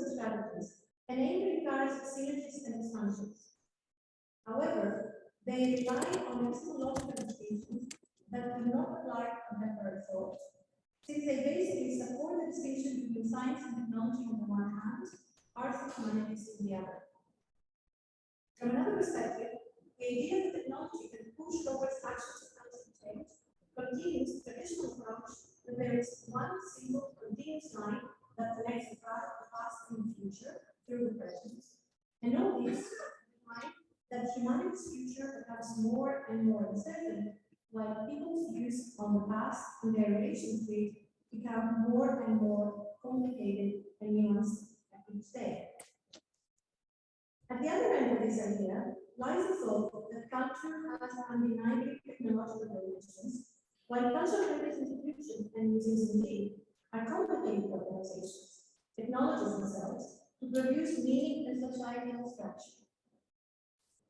and strategies and aim to encourage synergies and expansions. However, they rely on epistemological distinctions that do not apply to contemporary thought, since they basically support the distinction between science and technology on the one hand, arts and humanities on the other. From another perspective, the idea that technology can push towards actions of constant change continues the traditional approach that there is one single continuous line that connects the past and the future through the present, and all this implies that humanity's future becomes more and more uncertain, while people's views on the past and their relations to it become more and more complicated and nuanced at each day. At the other end of this idea lies the thought that culture has undeniably technological dimensions, while cultural heritage institutions and museums indeed are complicated organizations, technologies themselves, to produce meaning and societal structure.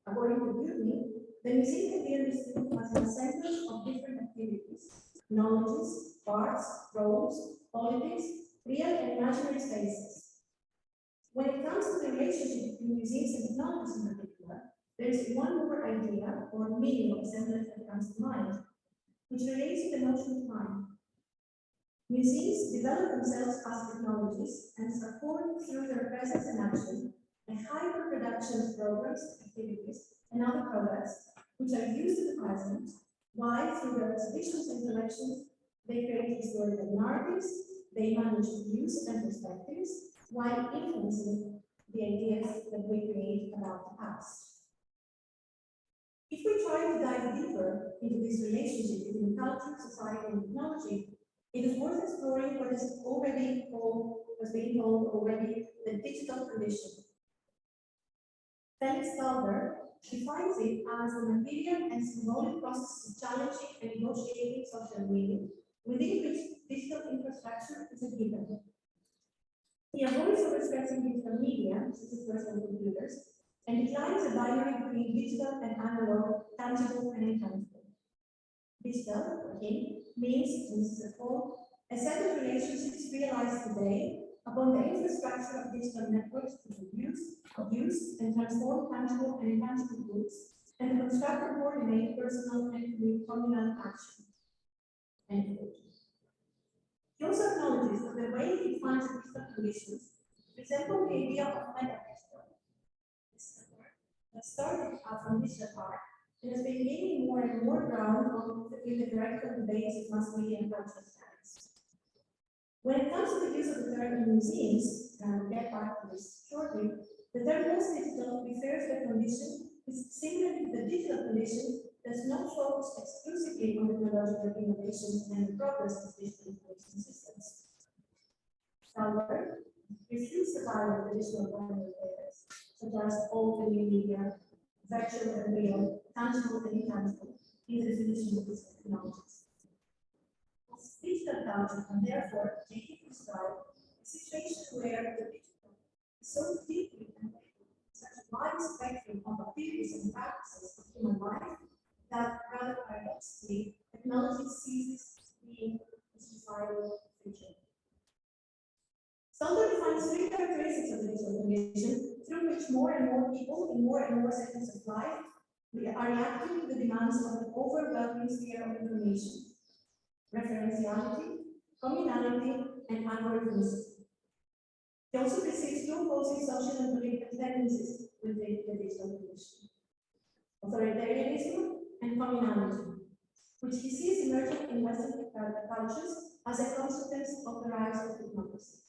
According to Bounia, the museum can be understood as an assembly of different activities, knowledges, arts, roles, politics, real and imaginary spaces. When it comes to the relationship between museums and technologies in particular, there is one more idea or meaning of assemblage that comes to mind, which relates to the notion of time. Museums develop themselves as technologies and support through their presence and action a hyper-production of programs, activities, and other products which are used in the present, while through their exhibitions and collections, they create historical narratives, they manage views and perspectives, while influencing the ideas that we create about the past. If we try to dive deeper into this relationship between culture, society, and technology, it is worth exploring what is already called, was being called already, the digital condition. Felix Calder defines it as the material and symbolic process of challenging and negotiating social media, within which digital infrastructure is a given. He avoids overstressing digital media, such as personal computers, and declines a binary between digital and analog, tangible and intangible. Digital, for him, means, in his report, a set of relationships realized today upon the infrastructure of digital networks to produce, abuse, and transform tangible and intangible goods, and to construct and coordinate personal and communal action. End quote. He also acknowledges that the way he defines digital conditions resemble the idea of meta-digital. This is a word that started out from digital art and has been gaining more and more ground in the theoretical debates of mass media and cultural studies. When it comes to the use of the term in museums, and I'll get back to this shortly, the term post-digital refers to a condition which, similar to the digital condition, does not focus exclusively on technological innovations and the progress of digital information systems. However, refutes the value of traditional primary players, such as old and new media, virtual and real, tangible and intangible, in the definition of these technologies. Digital culture can therefore take it describe a situation where the digital is so deeply embedded in such a wide spectrum of activities and practices of human life that, rather paradoxically, technology ceases being a societal feature. Stalder defines three characteristics of the digital condition through which more and more people in more and more settings of life are reacting to the demands of an overwhelming sphere of information: referentiality, communality, and algorithmicity. He also perceives two opposing social and political tendencies within the digital condition: authoritarianism and communalism, which he sees emerging in Western cultures as a consequence of the rise of democracy.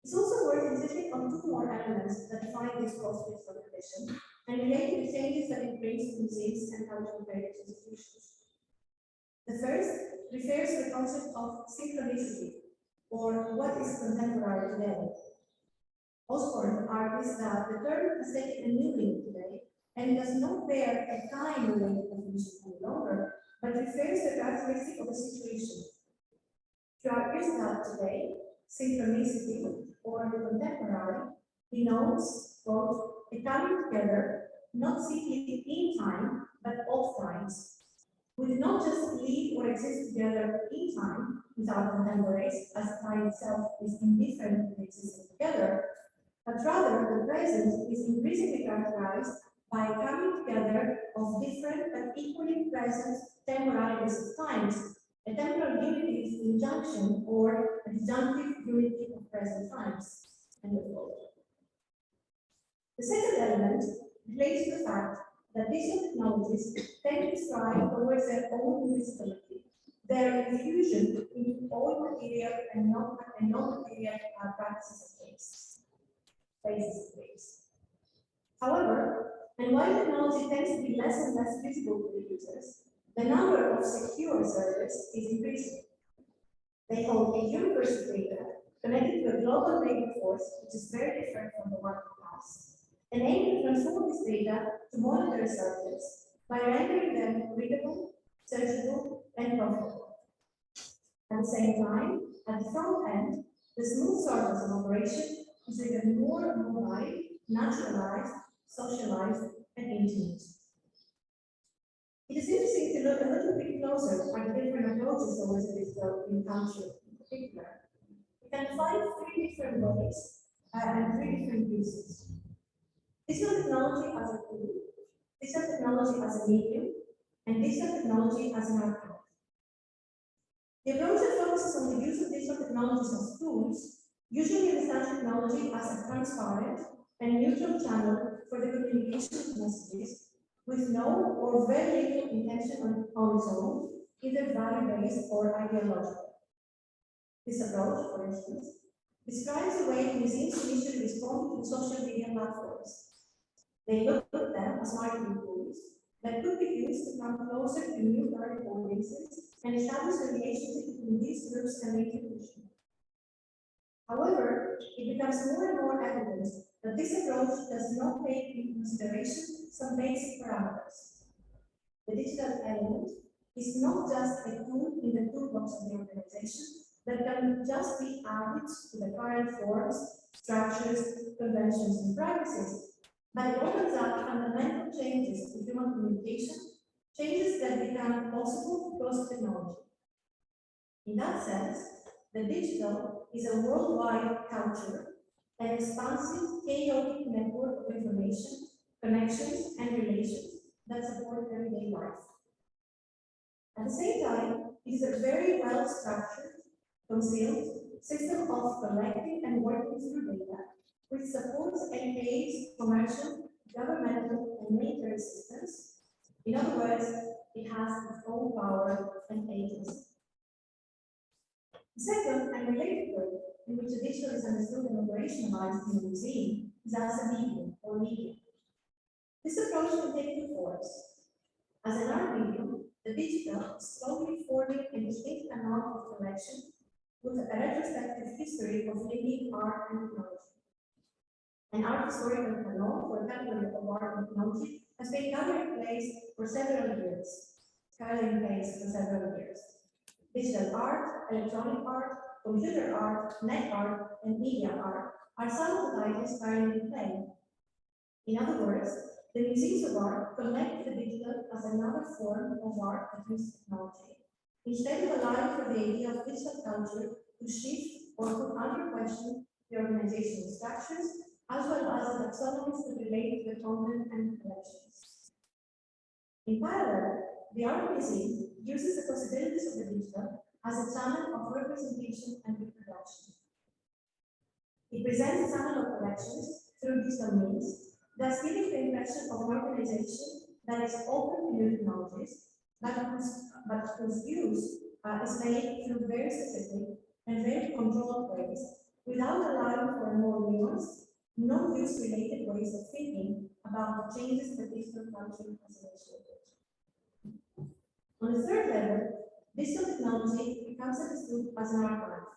It's also worth insisting on two more elements that define this post-digital condition and relate to the changes that it brings to museums and cultural heritage institutions. The first refers to the concept of synchronicity, or what is contemporary today. Osborne argues that the term has taken a new meaning today and does not bear a time-related definition any longer, but refers to the characteristic of a situation. He argues that today, synchronicity, or the contemporary, denotes, quote, a coming together, not simply in time, but of times. We do not just live or exist together in time, without contemporaries, as time itself is indifferent to existing together, but rather the present is increasingly characterized by coming together of different but equally present temporalities of times, a temporal unity is injunction or a disjunctive unity of present times. End of quote. The second element relates to the fact that these technologies tend to strive towards their own invisibility, their infusion into all material and non-material practices of space, spaces of space. However, and while technology tends to be less and less visible to the users, the number of secure servers is increasing. They hold a universe of data connected to a global labor force, which is very different from the one of the past, and aim to transform this data to monetary subjects by rendering them readable, searchable, and profitable. At the same time, at the front end, the smooth surface of operation is even more and more live, naturalized, socialized, and intimate. It is interesting to look a little bit closer at the different approaches towards the digital in culture in particular. We can find three different ways and three different uses. Digital technology as a tool, digital technology as a medium, and digital technology as an archive. The approach that focuses on the use of digital technologies as tools usually understands technology as a transparent and neutral channel for the communication of messages with no or very little intention on its own, either value-based or ideological. This approach, for instance, describes the way museums initially respond to social media platforms. They look at them as marketing tools that could be used to come closer to new target audiences and establish a relationship between these groups and the institution. However, it becomes more and more evident that this approach does not take into consideration some basic parameters. The digital element is not just a tool in the toolbox of the organization that can just be added to the current forms, structures, conventions, and practices, but it opens up fundamental changes to human communication, changes that become possible because of technology. In that sense, the digital is a worldwide culture, an expansive, chaotic network of information, connections, and relations that support everyday life. At the same time, it is a very well-structured, concealed system of collecting and working through data, which supports and aids commercial, governmental, and military systems. In other words, it has its own power and agency. The second and related way in which the digital is understood and operationalized in the museum is as a medium or media. This approach can take two forms. As an art medium, the digital is slowly forming a distinct amount of collection with a retrospective history of linking art and technology. An art historical panel for a category of art and technology has been gathering place for several years, Digital art, electronic art, computer art, net art, and media art are some of the titles currently in play. In other words, the museums of art connect the digital as another form of art that uses technology, instead of allowing for the idea of digital culture to shift or put under question the organizational structures, as well as the taxonomies that relate to the content and collections. In parallel, the art museum uses the possibilities of the digital as a channel of representation and reproduction. It presents a channel of collections through digital means, thus giving the impression of an organization that is open to new technologies, but whose use is made through very specific and very controlled ways, without allowing for more nuanced, non-use related ways of thinking about the changes that digital culture has initiated. On the third level, digital technology becomes understood as an archive.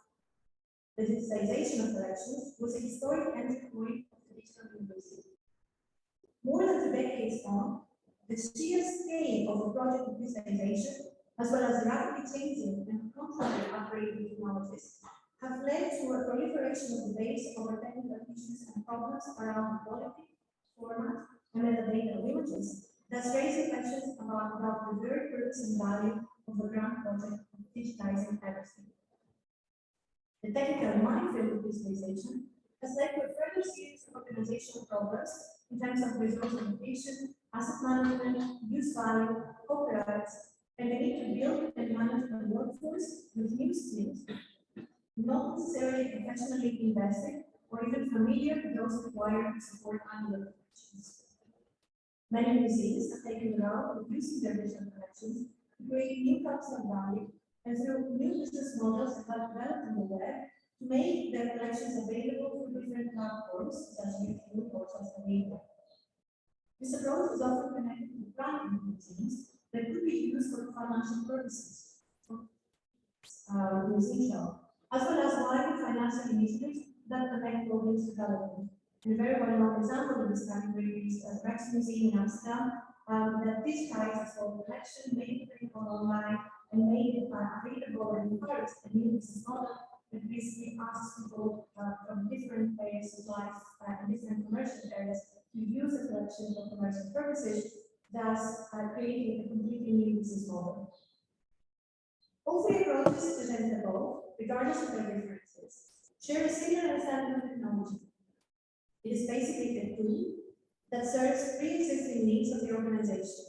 The digitization of collections was a historic entry point of the digital university. More than 2 decades on, the sheer scale of the project of digitization, as well as the rapidly changing and constantly upgrading technologies, have led to a proliferation of debates over technical issues and problems around quality, format, and metadata of images, thus raising questions about the very purpose and value of the grand project of digitizing everything. The technical minefield of digitalization has led to a further series of organizational progress in terms of resource allocation, asset management, use value, copyrights, and the need to build and manage a workforce with new skills, not necessarily professionally invested or even familiar with those required to support annual collections. Many museums have taken the route of using their digital collections to create new cultural value and through new business models that have developed on the web to make their collections available through different platforms such as YouTube or social media. This approach is often connected to branding museums that could be used for financial purposes, museum as well as wider financial initiatives that connect audience development. And a very well-known example of this category is the Rijksmuseum in Amsterdam, that digitizes all collection, made available online, and made it available and encouraged a new business model that basically asks people from different areas of life and different commercial areas to use the collection for commercial purposes, thus creating a completely new business model. All three approaches presented above, regardless of their differences, share a similar understanding of technology. It is basically a tool that serves pre-existing needs of the organization.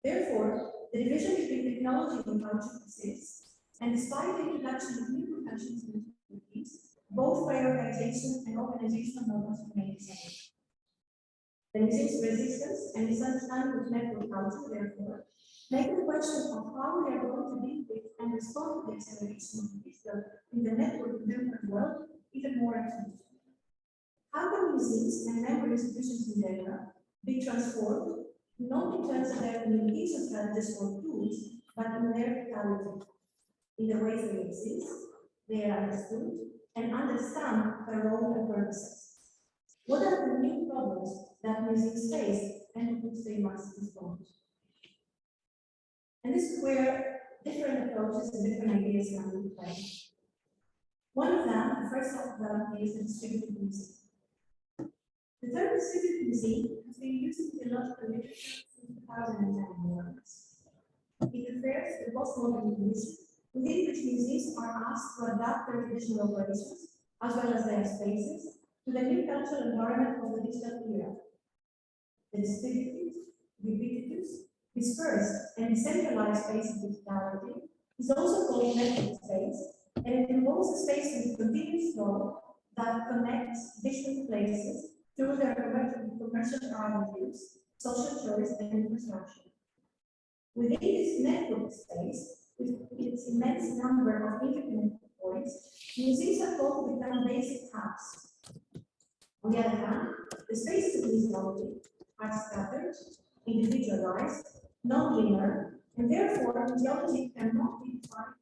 Therefore, the division between technology and culture persists, and despite the introduction of new professions and activities, both prioritization and organizational models remain the same. The museum's resistance and misunderstanding of network culture, therefore, make the question of how we are going to deal with and respond to the acceleration of digital in the network-driven world even more acute. How can museums and member institutions in general be transformed, not in terms of their communication strategies or tools, but in their reality, in the ways they exist, they are understood, and understand their role and purposes? What are the new problems that museums face and to which they must respond? And this is where different approaches and different ideas come into play. One of them, the first of them, is the distributed museum. The term distributed museum has been used in theological literature since 2010. It refers to the postmodern museum, within which museums are asked to adapt their traditional operations, as well as their spaces, to the new cultural environment of the digital era. The distributed, ubiquitous, dispersed, and decentralized space of digitality is also called network space, and it involves a space with continuous flow that connects different places through their commercial use, social choice, and infrastructure. Within this network space, with its immense number of interconnected points, museums are called to become basic hubs. On the other hand, the spaces of these knowledge are scattered, individualized, non-linear, and therefore geology cannot be defined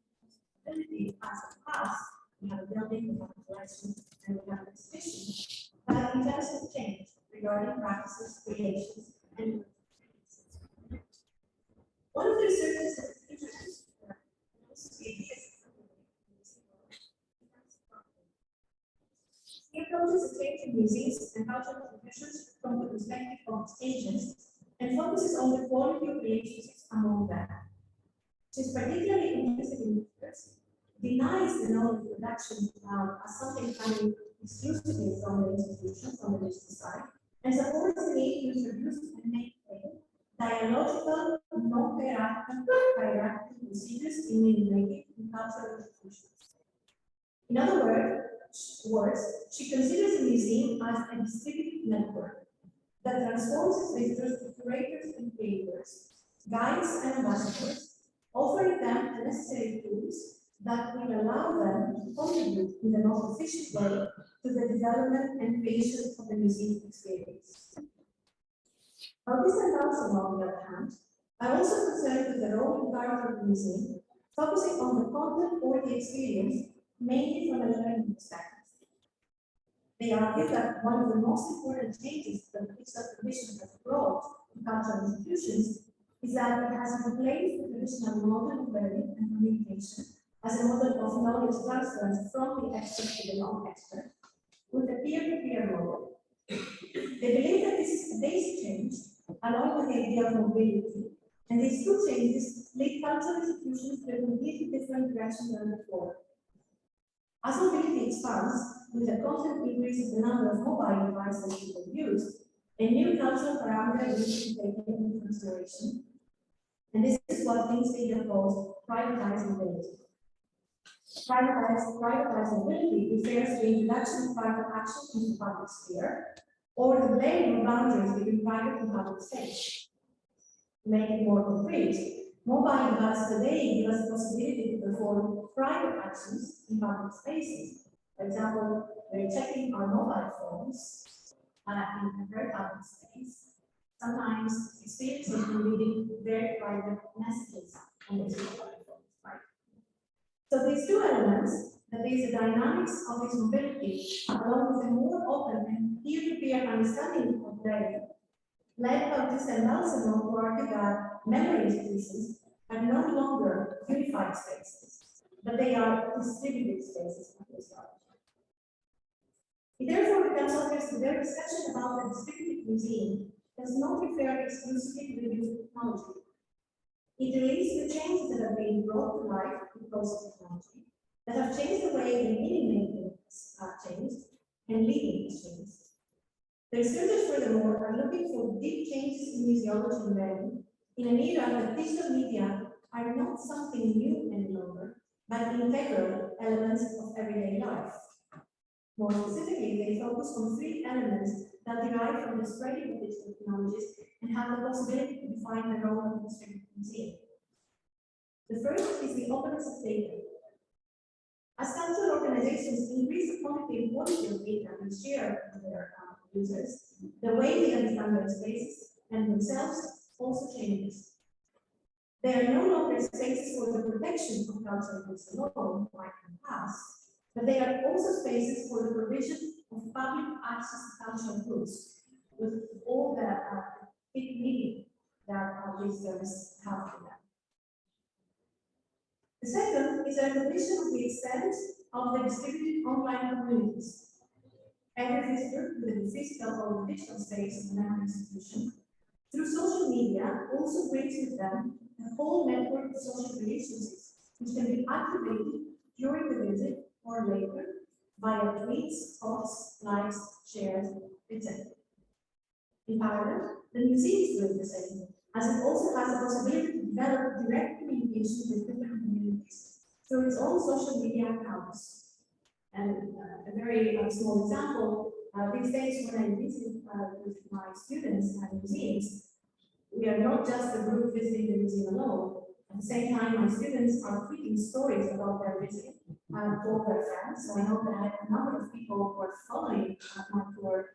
as a class. We have a building, we have a collection, and we have an exhibition. But in terms of change regarding practices, creations, and one of the researchers that introduced the ideas he approaches a change in museums and cultural traditions from the perspective of its agents and focuses on the quality of relationships among them. She is particularly interested in this, denies the knowledge production as something coming exclusively from the institution, from the digital side, and supports the need to introduce and maintain dialogical, non-hierarchical procedures in meaning-making in cultural institutions. In other words, she considers the museum as a distributed network that transforms its visitors to curators and creators, guides and ambassadors, offering them the necessary tools that will allow them to contribute in the most efficient way to the development and creation of the museum experience. Artists also, on the other hand, are also concerned with the role and character of the museum, focusing on the content or the experience, mainly from a learning perspective. They argue that one of the most important changes that the digital tradition has brought to cultural institutions is that it has replaced the traditional model of learning and communication as a model of knowledge transfer from the expert to the non-expert, with a peer-to-peer model. They believe that this is a basic change, along with the idea of mobility, and these two changes lead cultural institutions to a completely different direction than before. As mobility expands, with the constant increase of the number of mobile devices people use, a new cultural parameter needs to be taken into consideration, and this is what Winspeaker calls privatized mobility. Privatized mobility refers to the introduction of private action into the public sphere, or the blurring of boundaries between private and public space. To make it more concrete, mobile devices today give us the possibility to perform private actions in public spaces. For example, we're checking our mobile phones in a very public space, sometimes experiencing and reading very private messages on these mobile phones. Right? So these two elements, that is the dynamics of this mobility, along with a more open and peer-to-peer understanding of learning, led Baptiste and Nelson to argue that memory spaces are no longer unified spaces, but they are distributed spaces of this art. It therefore becomes obvious that their discussion about the distributed museum does not refer exclusively to the use of technology. It relates to the changes that have been brought to life because of technology, that have changed the way the meaning making has changed and living has changed. The researchers, furthermore, are looking for deep changes in museology and learning in an era that digital media are not something new any longer, but integral elements of everyday life. More specifically, they focus on three elements that derive from the spreading of digital technologies and have the possibility to define the role of the distributed museum. The first is the openness of data. As cultural organizations increase the quantity and quality of data and share with their users, the way they understand their spaces and themselves also changes. They are no longer spaces for the protection of cultural goods alone, like in the past, but they are also spaces for the provision of public access to cultural goods, with all the big meaning that our visitors have for them. The second is a recognition of the extent of the distributed online communities. Every visitor within the physical or digital space of an institution, through social media, also brings with them a whole network of social relationships, which can be activated during the visit or later via tweets, posts, likes, shares, etc. In parallel, the museum is doing the same, as it also has the possibility to develop direct communication with different communities through its own social media accounts. And a very small example, these days when I visit with my students at museums, we are not just a group visiting the museum alone. At the same time, my students are tweeting stories about their visit to their friends. So I know that a number of people who are following my tour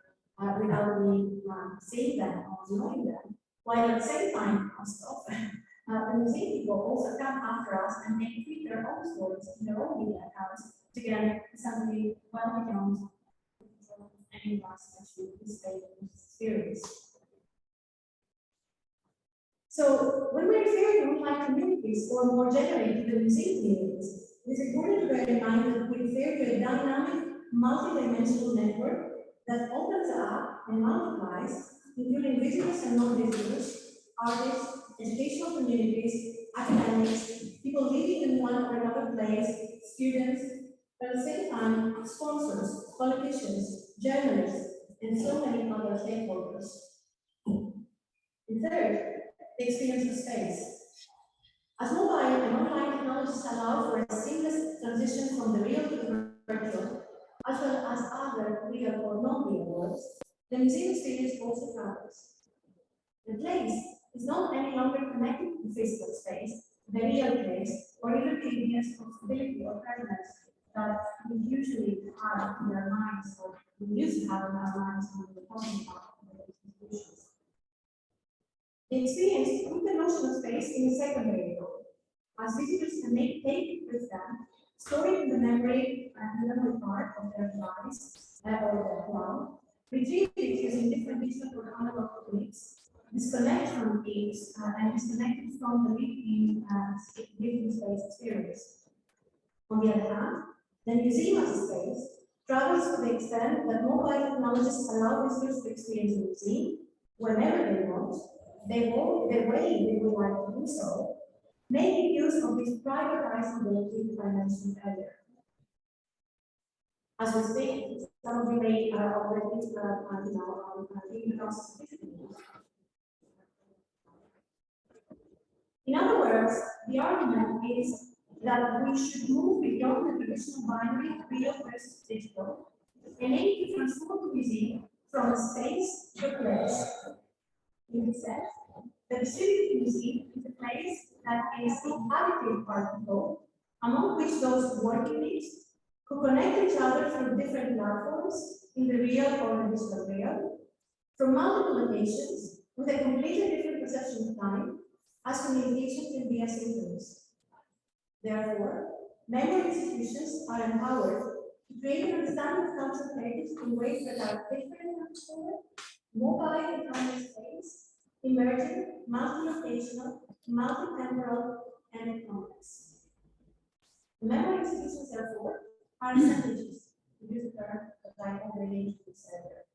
without me seeing them or knowing them. While at the same time, most often, the museum people also come after us and they tweet their own stories in their own media accounts to get something well beyond any of us actually participate in this experience. So when we refer to online communities, or more generally to the museum communities, it is important to bear in mind that we refer to a dynamic, multidimensional network that opens up and multiplies, including visitors and non-visitors, artists, educational communities, academics, people living in one or another place, students, but at the same time, sponsors, politicians, journalists, and so many other stakeholders. And third, the experience of space. As mobile and online technologies allow for a seamless transition from the real to the virtual, as well as other real or non-real worlds, the museum experience also travels. The place is not any longer connected to physical space, the real place, or even the ideas of stability or presence that we usually have in our minds, or we used to have in our minds when we were talking about the institutions. The experience put the notion of space in a secondary role, as visitors can take with them, store it in the memory part of their device or their cloud, retrieve it using different digital or analog techniques, disconnect from things and disconnect it from the living space experience. On the other hand, the museum as a space travels to the extent that mobile technologies allow visitors to experience the museum whenever they want, the way they would like to do so, making use of this privatized mobility that I mentioned earlier. As we speak, some of you may already in the process of visiting. In other words, the argument is that we should move beyond the traditional binary real versus digital and aim to transform the museum from a space to a place. In this sense, the distributed museum is a place that is inhabited by people, among which those working it, who connect each other through different platforms in the real or the digital real, from multiple locations with a completely different perception of time, as communication can be asynchronous. Therefore, memory institutions are empowered to create an understanding of cultural heritage in ways that are different and understood, mobile in time and space, emerging, multi-locational, multi-temporal, and complex. Memory institutions, therefore, are assemblages, to use the term that I already said earlier.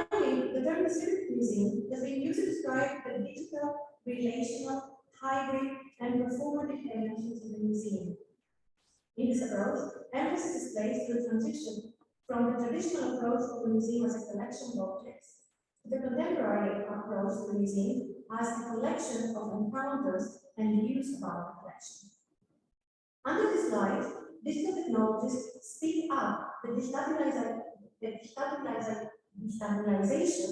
Finally, the term distributed museum has been used to describe the digital, relational, hybrid, and performative dimensions of the museum. In this approach, emphasis is placed to a transition from the traditional approach of the museum as a collection of objects to the contemporary approach to the museum as a collection of encounters and views about the collection. Under this light, digital technologies speed up the destabilization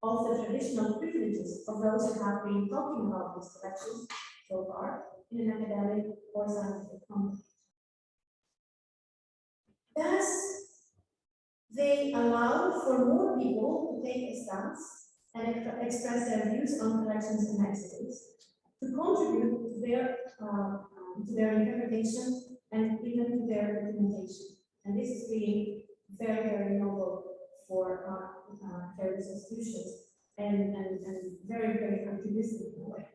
of the traditional privileges of those who have been talking about these collections so far in an academic or scientific context. Thus, they allow for more people to take a stance and express their views on collections and exhibits, to contribute to their interpretation and even to their documentation. And this is really very, very novel for various institutions and very, very activistic in a way.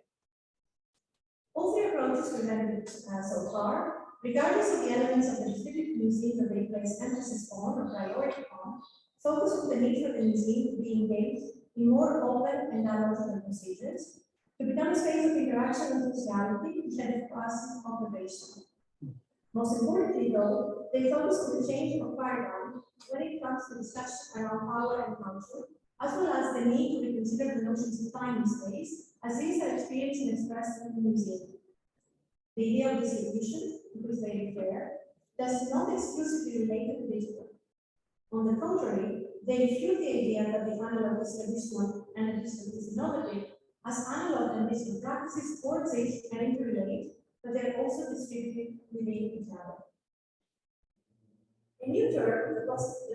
All three approaches presented so far, regardless of the elements of the distributed museum that they place emphasis on or priority on, focus on the need for the museum to be engaged in more open and analytical procedures, to become a space of interaction and sociality instead of passive observation. Most importantly, though, they focus on the change of paradigm when it comes to discussion around power and culture, as well as the need to reconsider the notions of time and space, as these are experienced and expressed in the museum. The idea of distribution, to which they refer, does not exclusively relate to digital. On the contrary, they refute the idea that the analog is traditional and the digital is innovative, as analog and digital practices coexist and interrelate, but they are also distributed within each other. A new term, the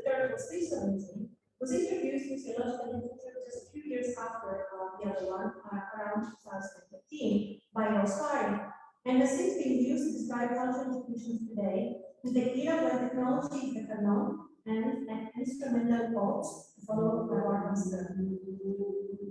term of digital museum, was introduced in theological literature just a few years after the other one, around 2015, by Rospari, and has since been used to describe cultural institutions today in the era where technology is the canon and an instrumental pulse, followed by our master.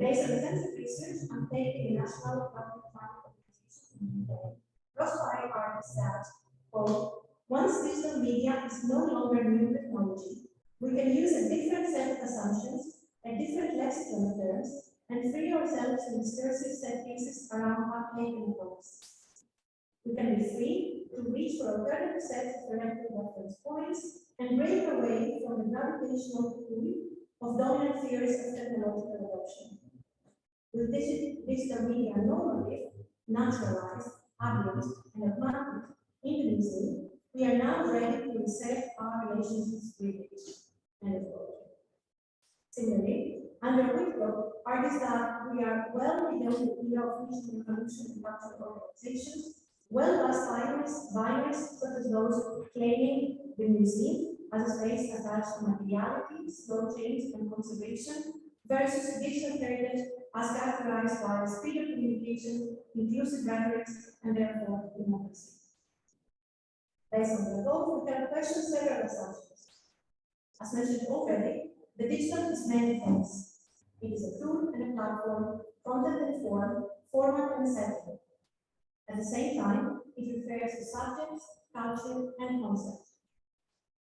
Based on extensive research undertaken in national public funding organizations in the UK, Rospari argues that, quote, once digital media is no longer new technology, we can use a different set of assumptions, a different lexicon of terms, and free ourselves from discursive set pieces around uptake and focus. We can be free to reach for alternative sets of directed reference points and break away from the gravitational pull of dominant theories of technological adoption. With digital media normative, naturalized, abused, and augmented in the museum, we are now ready to reset our relationships with it. End of quote. Similarly, under Whitlock argues that we are well beyond the era of regional evolution and cultural organizations, well past binaries such as those claiming the museum as a space attached to materiality, slow change, and conservation, versus digital heritage as characterized by speed of communication, inclusive rhetorics, and therefore democracy. Based on the above, we can question several assumptions. As mentioned already, the digital is many things. It is a tool and a platform, content and form, format and setting. At the same time, it refers to subjects, culture, and concepts.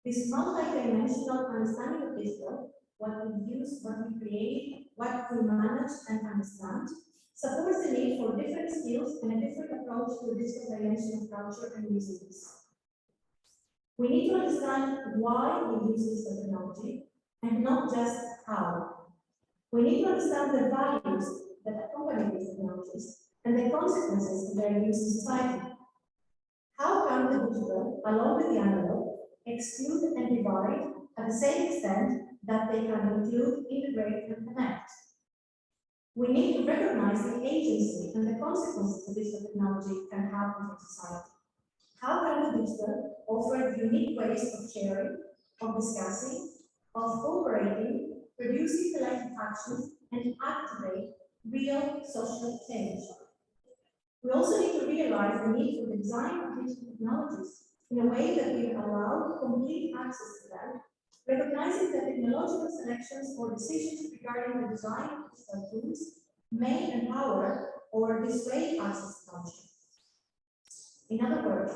This multi-dimensional understanding of digital, what we use, what we create, what we manage and understand, supports the need for different skills and a different approach to the digital dimension of culture and museums. We need to understand why we use this technology and not just how. We need to understand the values that accompany these technologies and the consequences of their use in society. How can the digital, along with the analog, exclude and divide at the same extent that they can include, integrate, and connect? We need to recognize the agency and the consequences that digital technology can have on society. How can the digital offer unique ways of sharing, of discussing, of cooperating, producing collective actions, and activate real social change? We also need to realize the need for the design of digital technologies in a way that will allow complete access to them, recognizing that technological selections or decisions regarding the design of digital tools may empower or dissuade access to function. In other words,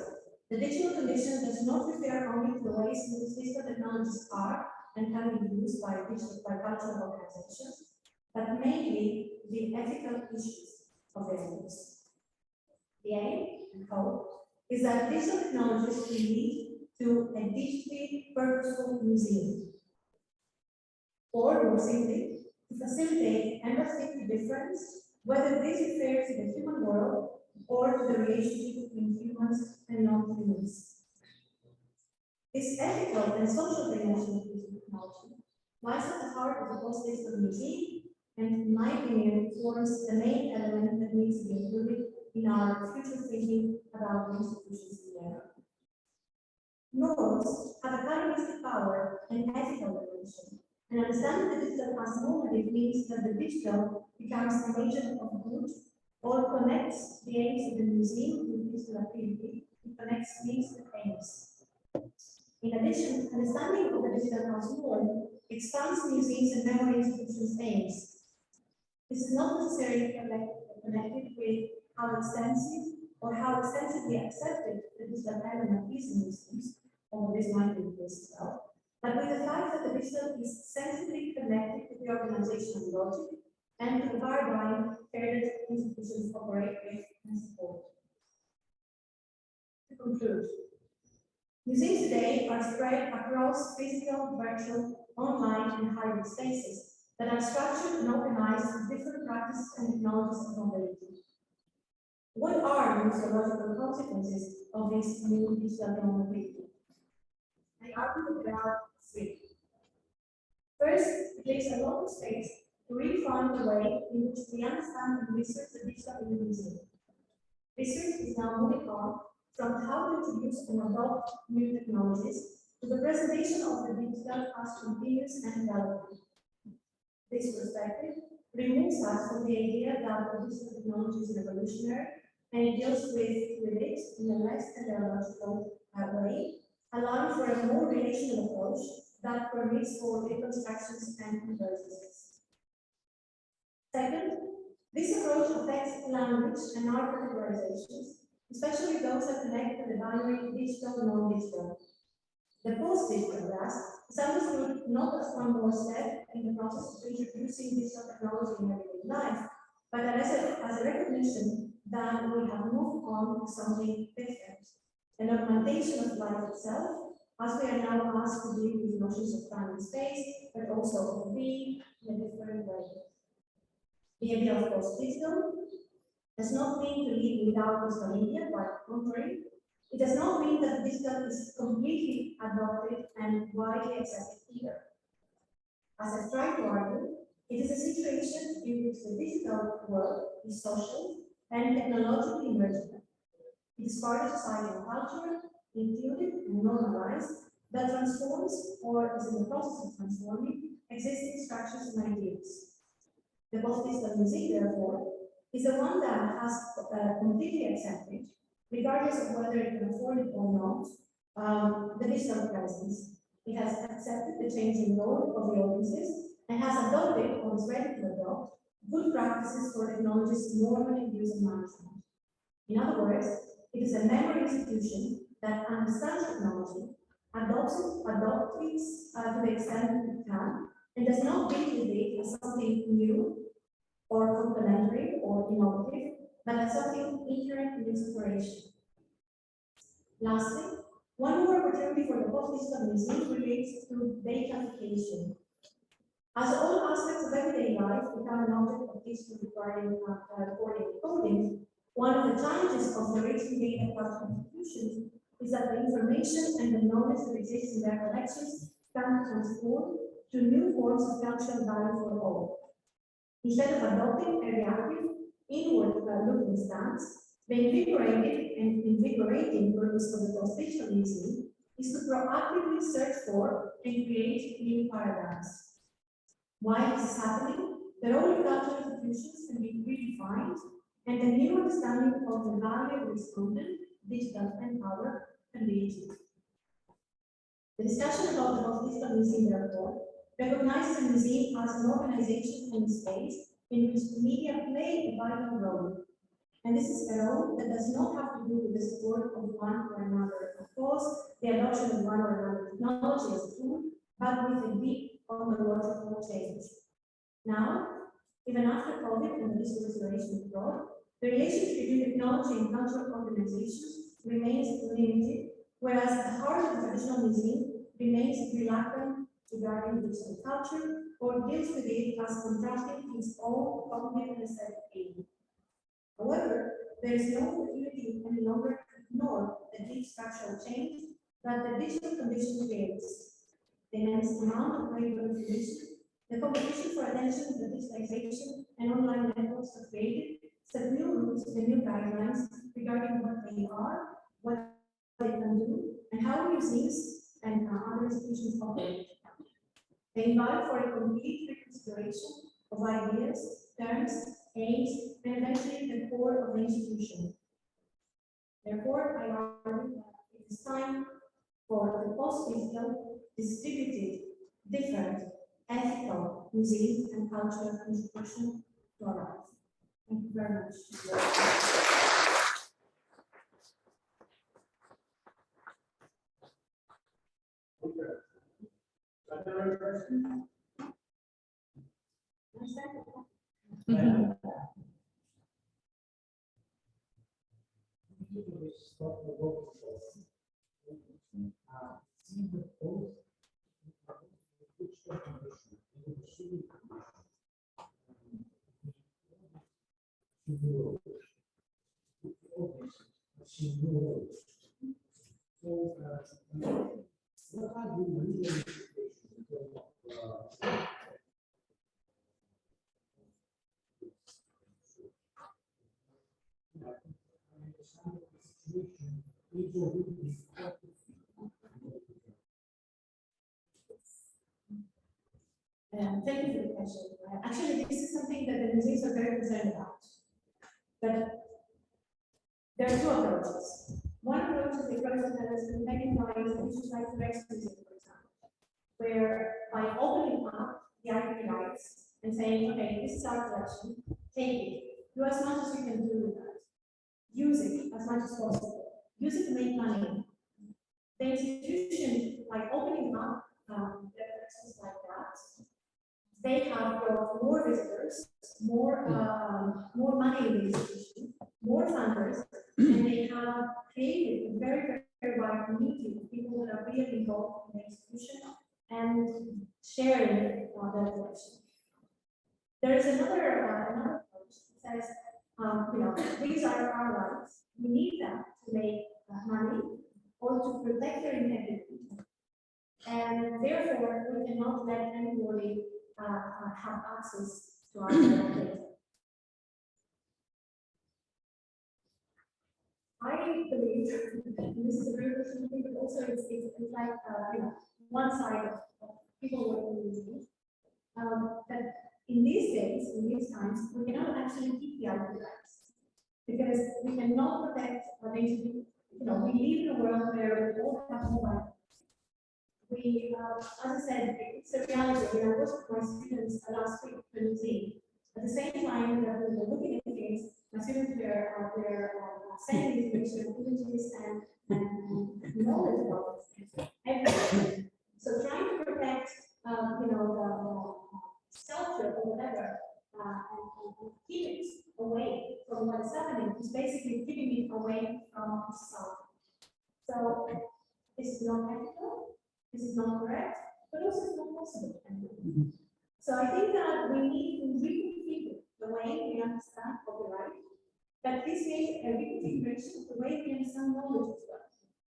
the digital condition does not refer only to the ways in which digital technologies are and can be used by cultural organizations, but mainly the ethical issues of their use. The aim and hope is that digital technologies will lead to a digitally purposeful museum, or more simply, to facilitate empathy to difference, whether this refers to the human world or to the relationship between humans and non-humans. This ethical and social dimension of digital technology lies at the heart of the post-digital museum, and in my opinion, forms the main element that needs to be included in our future thinking about the institutions in general. Norms have a catalytic power and ethical dimension, and understanding the digital as normative means that the digital becomes a major of good or connects the aims of the museum with digital activity. It connects means with aims. In addition, understanding of the digital as norm expands museums and memory institutions' aims. This is not necessarily connected with how extensive or how extensively accepted the digital element is in museums, although this might be the case as well, but with the fact that the digital is sensibly connected to the organizational logic and to the paradigm that institutions operate with and support. To conclude, museums today are spread across physical, virtual, online, and hybrid spaces that are structured and organized with different practices and technologies of mobility. What are the sociological consequences of this new digital normativity? I argue that there are three. First, it leaves a lot of space to redefine the way in which we understand and research the digital in the museum. Research is now moving on from how to introduce and adopt new technologies to the presentation of the digital as continuous and developing. This perspective removes us from the idea that the digital technology is revolutionary and it deals with it in a less teleological way, allowing for a more relational approach that permits for reconstructions and convergences. Second, this approach affects language and art categorizations, especially those that connect to the binary digital and non-digital. The post-digital grasp is understood not as one more step in the process of introducing digital technology in everyday life, but as a recognition that we have moved on to something different, an augmentation of life itself, as we are now asked to deal with notions of time and space, but also of being in a different way. The idea of post-digital does not mean to live without digital media, quite the contrary. It does not mean that digital is completely adopted and widely accepted either. As I tried to argue, it is a situation in which the digital world is social and technologically emergent. It is part of societal culture, included and normalized, that transforms or is in the process of transforming existing structures and ideas. The post-digital museum, therefore, is the one that has completely accepted, regardless of whether it can afford it or not, the digital presence. It has accepted the changing role of the audiences and has adopted or is ready to adopt good practices for technology's normative use and management. In other words, it is a memory institution that understands technology, adopts it to the extent that it can, and does not deal with it as something new or complementary or innovative, but as something inherent in its operation. Lastly, One more opportunity for the post-digital museum relates to datafication. As all aspects of everyday life become an object of digital recording and coding, one of the challenges of the raising data cultural institutions is that the information and the knowledge that exists in their collections can transform to new forms of cultural value for all. Instead of adopting a reactive, inward-looking stance, the invigorating purpose of the post-digital museum is to proactively search for and create new paradigms. Why this is happening? The role of cultural institutions can be redefined, and a new understanding of the value of its content, digital and power, can be achieved. The discussion about the post-digital museum, therefore, recognizes the museum as an organization and space in which media play a vital role. And this is a role that does not have to do with the support of one or another. Of course, the adoption of one or another technology as a tool, but with a deep ontological change. Now, even after COVID and the digital restoration abroad, the relationship between technology and cultural organizations remains limited, whereas the heart of the traditional museum remains reluctant regarding digital culture or deals with it as contrasting its own cognitive and aesthetic aim. However, there is no opportunity any longer to ignore the deep structural change that the digital condition creates. The immense amount of available information, the competition for attention, the digitalization, and online networks have created set new rules and new guidelines regarding what they are, what they can do, and how museums and other institutions operate. They invite for a complete reconsideration of ideas, terms, aims, and eventually the core of the institution. Therefore, I argue that it is time for the post-digital, distributed, different, ethical museum and cultural institution to arise. Thank you very much. Thank you for the question. Actually, this is something that the museums are very concerned about. But there are two approaches. One approach is the approach that has been taken by institutions like the Rex Museum, for example, where by opening up the IP rights and saying, okay, this is our collection, take it, do as much as you can do with that, use it as much as possible, use it to make money. The institution, by opening up their collections like that, they have brought more visitors, more money in the institution, more funders, and they have created a very, very wide community of people that are really involved in the institution and sharing their collection. There is another approach that says, these are our rights. We need them to make money or to protect their integrity, and therefore we cannot let anybody have access to our data. I believe, and this is a very personal thing, but also it's like one side of people working in museums, that in these days, in these times, we cannot actually keep the IP rights because we cannot protect what they do. We live in a world where we all have mobile. We, as I said, it's a reality. I was with my students last week at the museum. At the same time that we were looking at things, my students were sending information, images, and knowledge about things. So trying to protect, the sculpture or whatever, and keep it away from what is happening is basically keeping it away from society. So This is not ethical, this is not correct, but also it's not possible. So I think that we need to reconfigure the way we understand copyright, but this is a reconfiguration of the way we understand knowledge as well.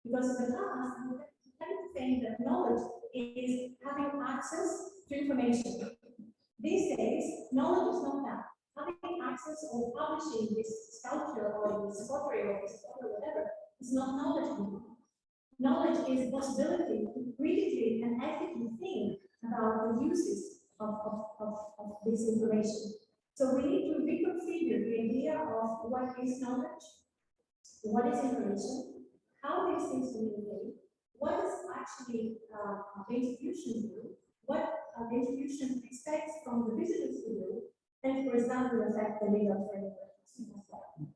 Because in the past, we tend to think that knowledge is having access to information. These days, knowledge is not that. Having access or publishing this sculpture or this pottery or this photo or whatever is not knowledge anymore. Knowledge is the possibility to critically and ethically think about the uses of this information. So we need to reconfigure the idea of what is knowledge, what is information, how these things communicate, what does actually the institution do, what the institution expects from the visitors to do, and of course that will affect the legal framework as well.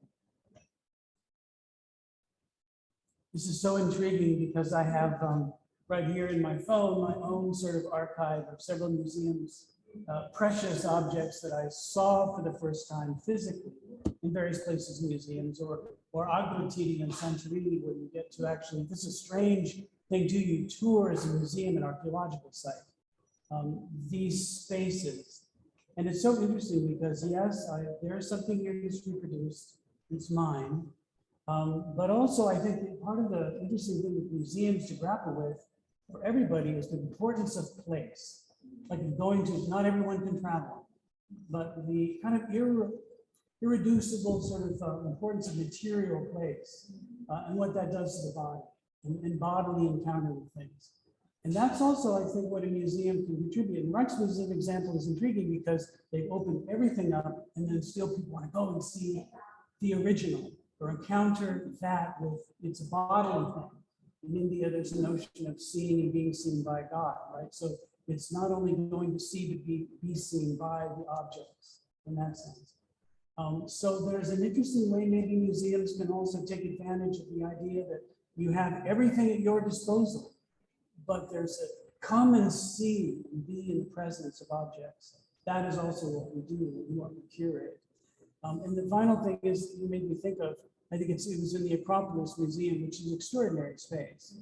This is so intriguing because I have right here in my phone my own sort of archive of several museums, precious objects that I saw for the first time physically in various places in museums, or H22 in Santorini, where you get to actually, this is a strange thing to you, tour as a museum and archaeological site, these spaces. And it's so interesting because yes, there is something here that's reproduced, it's mine. But also I think that part of the interesting thing with museums to grapple with for everybody is the importance of place. Like going to, not everyone can travel, but the kind of irreducible sort of importance of material place and what that does to the body and bodily encounter with things. And that's also, I think, what a museum can contribute. And Rijksmuseum example is intriguing because they've opened everything up and then still people want to go and see the original or encounter that with its bodily thing. In India, there's a notion of seeing and being seen by God, right? So it's not only going to see to be seen by the objects in that sense. So there's an interesting way maybe museums can also take advantage of the idea that you have everything at your disposal, but there's a come and see and be in the presence of objects. That is also what we do and what we curate. And the final thing is, you made me think of, I think it was in the Acropolis Museum, which is an extraordinary space.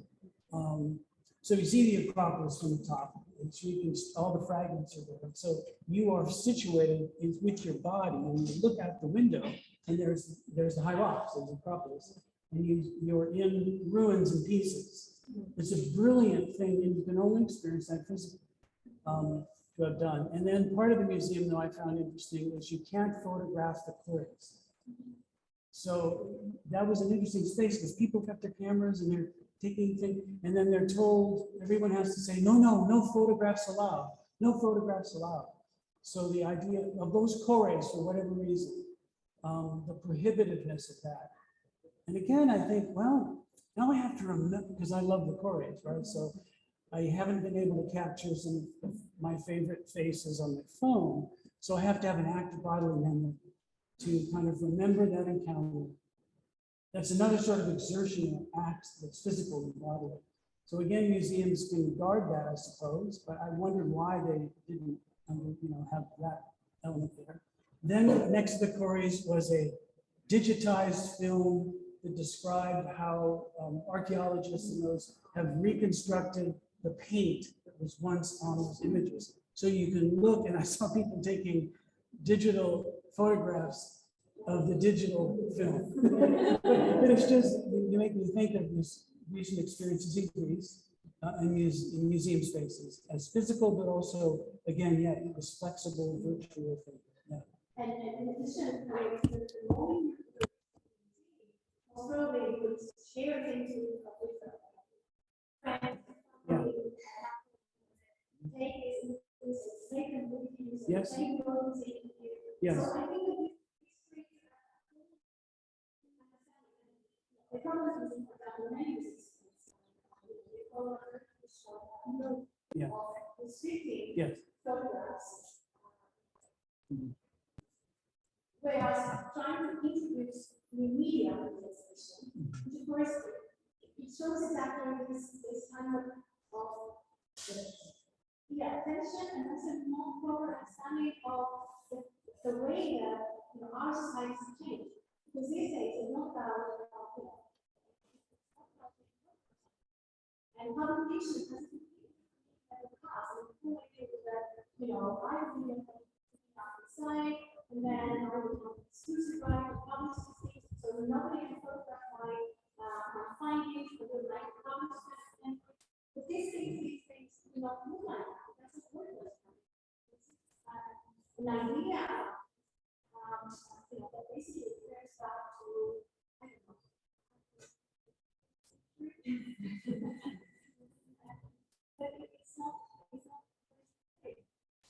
So you see the Acropolis from the top, and so you can, all the fragments are there. So you are situated with your body, and you look out the window, and there's the high rocks, there's the Acropolis, and you're in ruins and pieces. It's a brilliant thing, and you can only experience that physically to have done. And then part of the museum, though, I found interesting is you can't photograph the quarries. So that was an interesting space because people kept their cameras and they're taking things, and then they're told, everyone has to say, no photographs allowed, no photographs allowed. So the idea of those quarries, for whatever reason, the prohibitiveness of that. And again, I think, well, now I have to remember, because I love the quarries, right? So I haven't been able to capture some of my favorite faces on my phone. So I have to have an active bodily memory to kind of remember that encounter. That's another sort of exertion act that's physical and bodily. So again, museums can guard that, I suppose, but I wondered why they didn't, have that element there. Then next to the quarries was a digitized film that described how archaeologists and those have reconstructed the paint that was once on those images. So you can look, and I saw people taking digital photographs of the digital film. But it's just, you make me think of these recent experiences in Greece in museum spaces as physical, but also, again, yeah, this flexible virtual thing. Yeah. And in addition, the moment also they would share things with friends. Yeah. Take this, take them with you, Yes. take those in you. Yes. So I think that the problem is that many Yeah. restricting Yes. photographs. Whereas trying to introduce new media with the exhibition, which of course it shows exactly this kind of attention and also more proper understanding of the way that our societies have changed. Because these days it's not about And publication has been at the cost. And the whole idea was that, I would be on the site, and then I would have exclusive right to publish these things, so nobody can photograph my findings, or the right to publish them. But these things do not move like that. That's a worthless thing. An idea, that basically refers back to, I don't know. But it's not.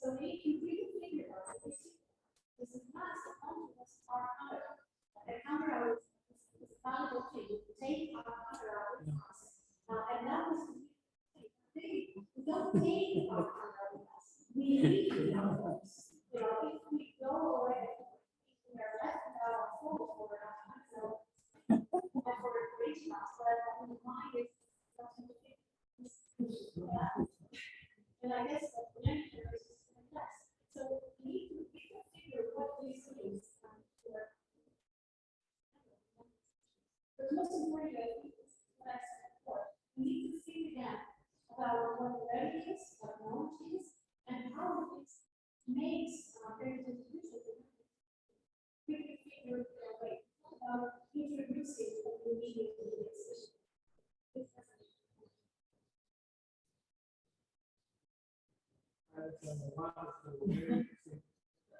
So if you really figure out this is not the context of our camera. The camera is valuable to take our camera with us. And that was we don't take our camera with us. We leave it at home. If we go away, we are left without our phone for a time. And for a great class, but the mind is something to think. And I guess that the next generation is complex. So we can figure what these things for. But the most important, I think, is what I said before. We need to think again about what reality is, what knowledge is, and how it makes very distribution. We can figure a way about introducing the media to the decision.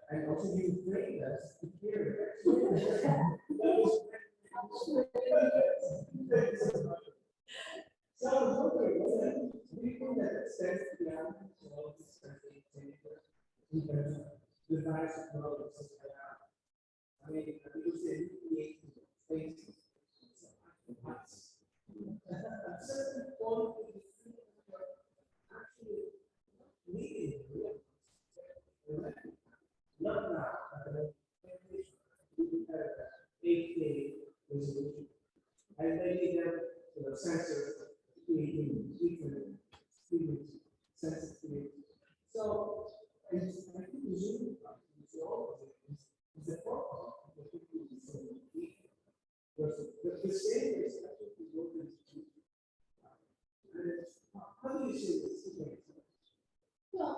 And also you trained us to hear. So, do you think that extends beyond all this in terms of device technologies? I mean, you say create spaces. At certain point, actually needing not now, we have 8K resolution. And they need them sensors creating different sensitivity. So, I think the Zoom is the problem of the people who say the same is actually working to. How do you see this? Well,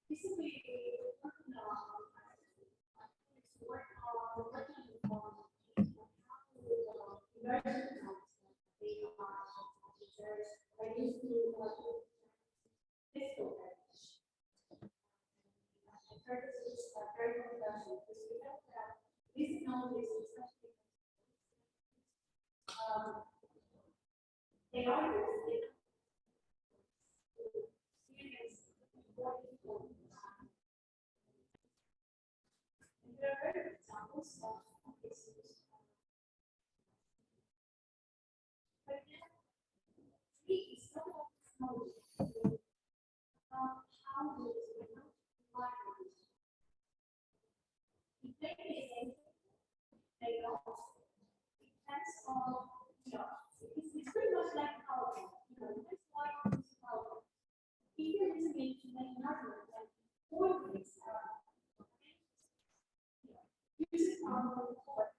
basically, working on I used to physical damage. And purposes are very professional because we have these technologies, especially they are used. And there are very examples of cases. But then, it's not about technology. How do it if they they don't. It depends on, it's pretty much like PowerPoint. That's why I use PowerPoint. If you're listening to make an argument, like points using PowerPoint for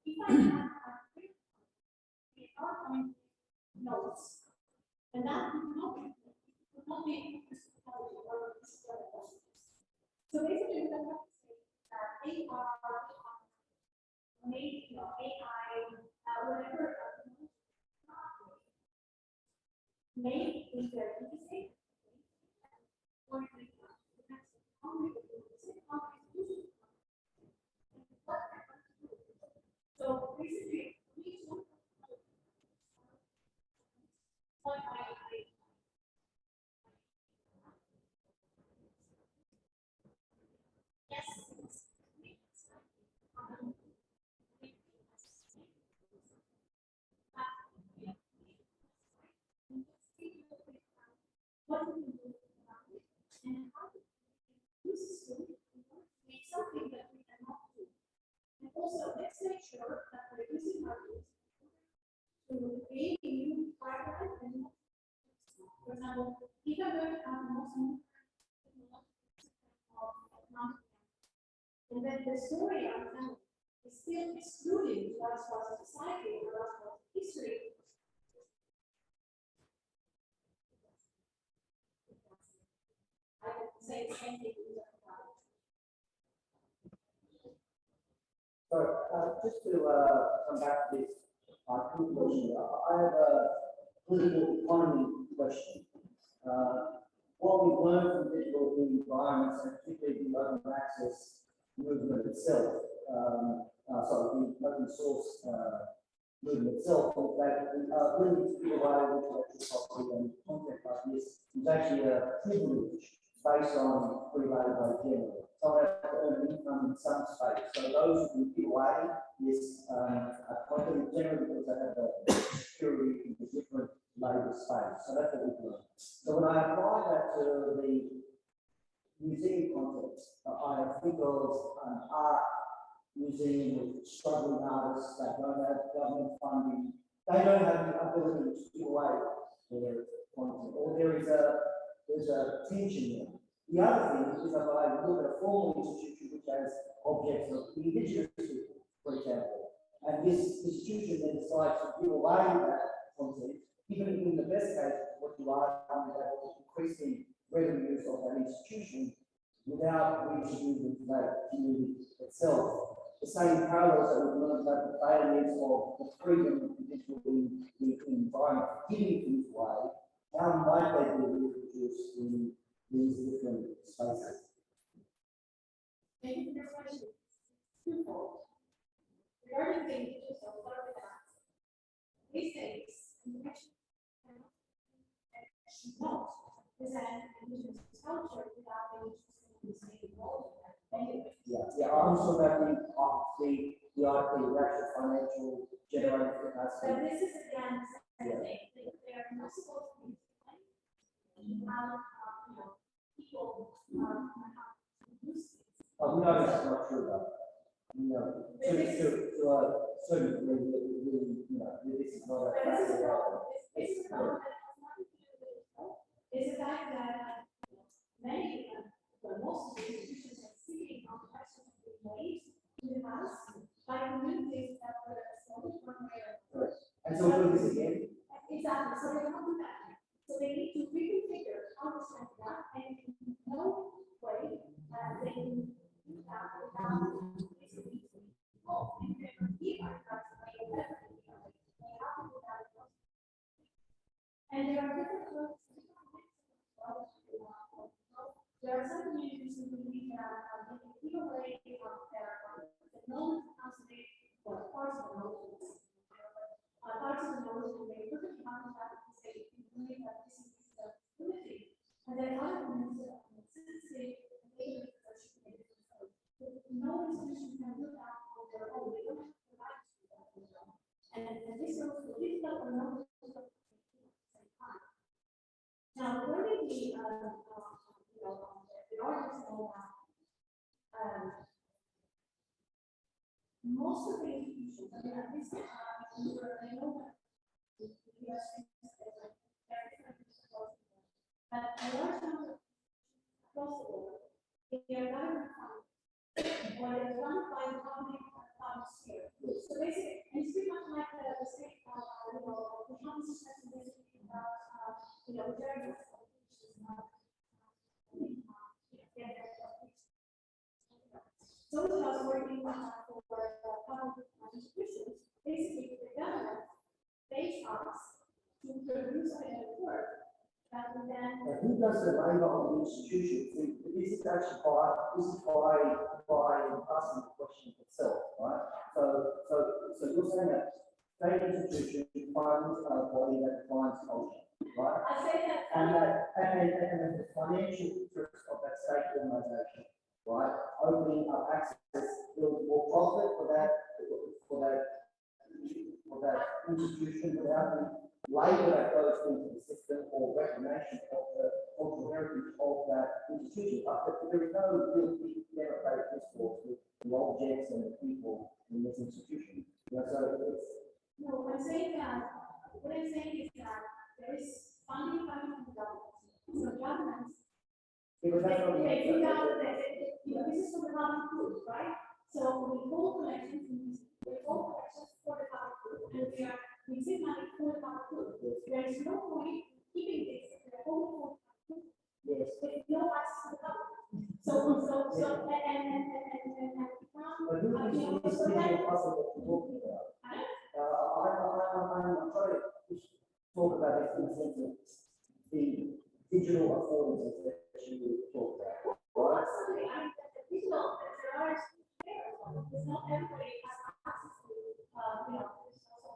if I have a PowerPoint notes, and that would not be so basically, we have to say that they are made, AI, whatever, made in their interesting, or so basically, yes. What do we do about it? And how do we use it to make something that we cannot do? And also, let's make sure that we're using our tools to create a new pipeline. And for example, if I'm going to have most and then the story I'm telling is still excluding large parts of society and large parts of history. I would say the same thing with the technology. So, just to come back to this conclusion, I have a political economy question. What we've learned from digital environments, and particularly the open access movement itself, sorry, the open source movement itself, is that the ability to give away intellectual property and content like this is actually a privilege based on free labor generally. So I have to earn income in some space. So those who give away this content generally because they have a security in a different labor space. So that's what we've learned. So when I apply that to the museum context, I think of an art museum with struggling artists that don't have government funding. They don't have the ability to give away their content, or there's a tension there. The other thing is that I look at a formal institution which has objects of indigenous people, for example, and this institution then decides to give away that content, even in the best case, what you are increasing revenues of that institution without redistributing to that community itself. The same parallels that we've learned about the failures of the freedom of the digital environment, giving things away, how might they be reproduced in these different spaces? Thank you for your question. Twofold. Regarding the digital start with that. These days, information cannot present indigenous culture without the indigenous involved. Yeah, I'm also about the IP, the actual financial generated capacity. But this is again the same thing. They are not supposed to be how people use these. We know that's not true though. You know, to a certain degree, this is not a This is a problem that has nothing to do with it. It's the fact that many, most of the institutions are sitting on questions of the ways in the past by communities that were established one way or another. And so we'll do this again. Exactly, so they don't do that. So they need to reconfigure how to set it up, and in no way they can do that without basically involved. And they don't give our trust, they have to do that. And there are different groups, there are some communities who believe that they can give away the knowledge concentrate or parts of the knowledge. Parts of the knowledge will be perfectly honest about the state, believe that this is the ability. And then other communities that state and they believe that should be a different code. No institution can do that on their own. They don't have the right to do that on their own. And this goes for digital or non digital at the same time. Now, regarding the artists and all that, most of the institutions, I mean, at least I know that the US but a large number across the world, they are government funded, or they're funded by the public sphere. So basically, and it's pretty much like the state of, the county system basically about, very some of us working for public institutions, basically the government pays us to produce a work that we then. Now, who does the labor on the institution? This is actually by asking the question itself, right? So you're saying that state institution funds a body that defines culture, right? I say that. And the financial interest of that state organization, right? Opening up access for profit for that institution without the labor that goes into the system or recognition of the cultural heritage of that institution. But there is no real deep democratic discourse with the objects and the people in this institution. So it's. No, I'm saying that, what I'm saying is that there is funding coming from the government. So governments, Because that's not they do that, this is for the public good, right? So we hold collections, we hold collections for the public good, and we receive money for the public good. There is no point in keeping this, we are holding for the public good, Yes. with no access to the public. So, But who is this digital puzzle that you're talking about? I'm trying to just talk about this in the sense of the digital affordances that you talk about. Right? absolutely, I mean, the digital, there are there's not everybody has access to, so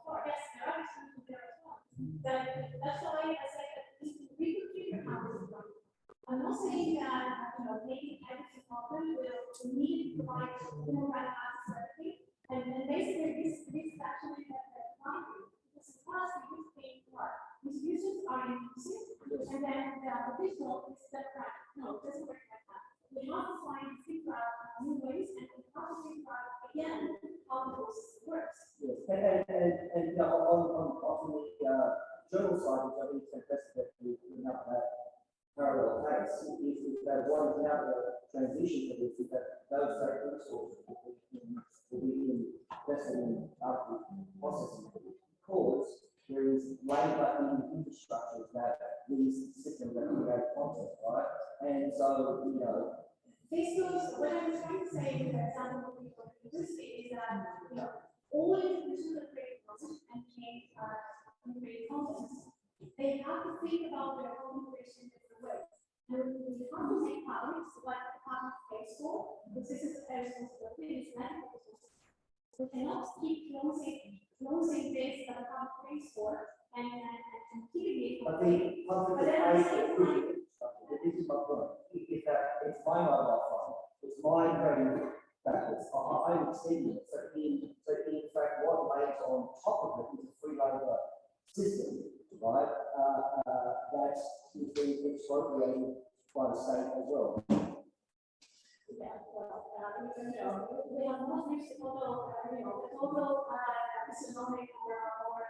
far, yes, there are students there as well. That's why I say that we could figure out this one. I'm not saying that, making everything open will need to provide more access to everything. And basically, this is actually that line. This is class we use being part. Distributions are inclusive, and then the additional is that no, it doesn't work like that. We have to figure out new ways, and we have to figure out again how the process works. Yes, and on the journal side, which I think is fantastic that we have that parallel case, is that what is now the transition for this is that those state resources will be invested in output processing because there is labour in infrastructure that these systems that create content, right? And so, This goes, what I'm trying to say with the example of people is that, all institutions that create content and create content, they have to think about their own creation in different ways. And we have to take publics, like the public pays for, because this is a responsibility, it's not a responsibility. We cannot keep closing things that the public pays for and keeping it. but the public But is at the paid same for time, this is my point. If that it's my mobile phone, it's my credit backwards. I'm extending it. So in fact, what lays on top of it is a free labor system, right? That is being expropriated by the state as well. yeah, well, we have not reached the total, economic or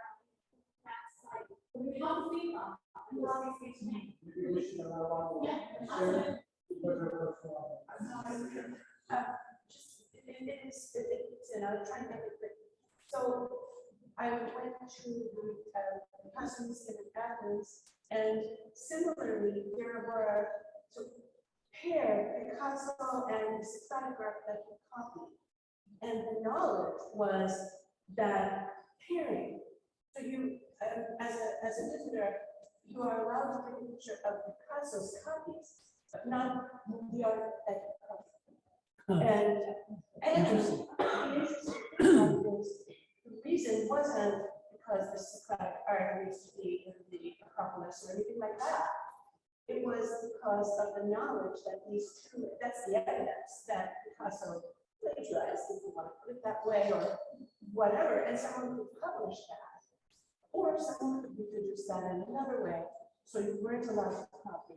tax side. But we have to think about how these things change. Yeah, absolutely. Trying to make it quick. So I went to the customs in Athens, and similarly, there were to pair Picasso and photograph that he copied. And the knowledge was that pairing. So you, as a visitor, you are allowed to take a picture of Picasso's copies, but not the art that Picasso. And the reason wasn't because the Socratic art needs to be in the Acropolis or anything like that. It was because of the knowledge that these two, that's the evidence that Picasso plagiarized, if you want to put it that way, or whatever, and someone could publish that. Or someone could reproduce that in another way, so you weren't allowed to copy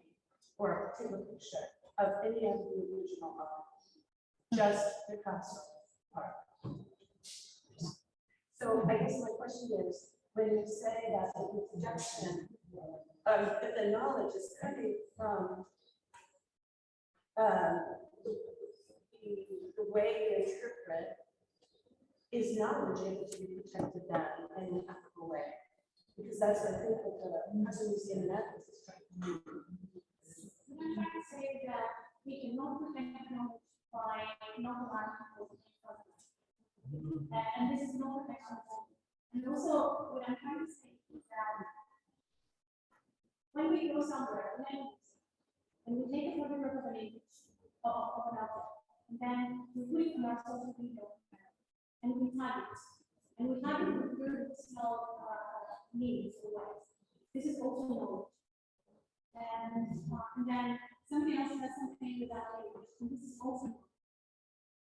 or take a picture of any of the original art, just Picasso art. So I guess my question is, when you say that the reproduction, if the knowledge is coming from the way you interpret, is knowledge able to be protected that in an ethical way? Because that's what I think that the Hudson Museum in Athens is trying to do. I'm trying to say that we cannot protect knowledge by not allowing people to take photographs. And this is not protection of knowledge. And also, what I'm trying to say is that when we go somewhere, and we take a photograph of an image of an object, and then we put it on our social media, and we tag it, with good small meanings or ways. This is also knowledge. And then somebody else does something with that language, and this is also knowledge.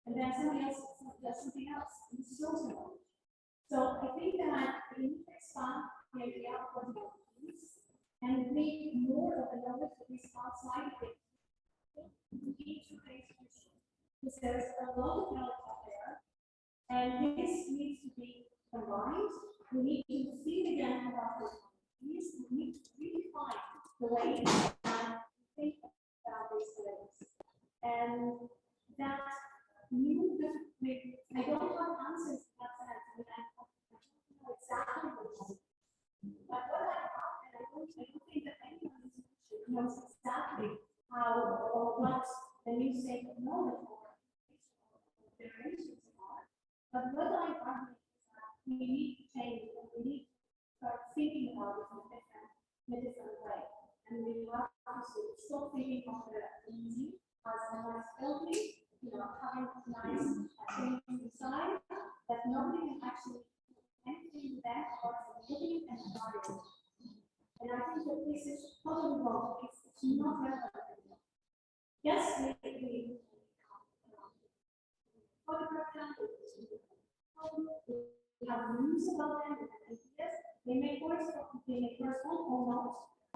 And then somebody else does something else, and this is also knowledge. So I think that we need to expand the idea of what knowledge is and make more of the knowledge that is outside of it. We need to create solutions. Because there's a lot of knowledge out there, and this needs to be combined. We need to think again about this. We need to redefine the way we think about these things. And that new with knows exactly how or what the new state of knowledge or generations are. But what I argue is that we need to change and we need to start thinking about it in a different way. And we have to stop thinking of the easy as a nice building, having nice things inside, that nobody can actually do anything with that apart from living and environment. And I think that this is totally wrong. It's not relevant anymore. Yes, we photograph them, we have rules about them, we have ideas. They may correspond or not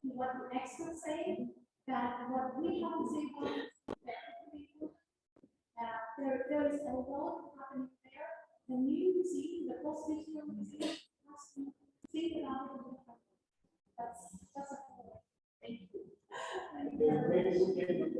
to what the experts say, that what we have to say about it, there is a lot happening there. The new museum, the post-digital museum, has to think about it differently. That's a whole. Thank you. Maybe we can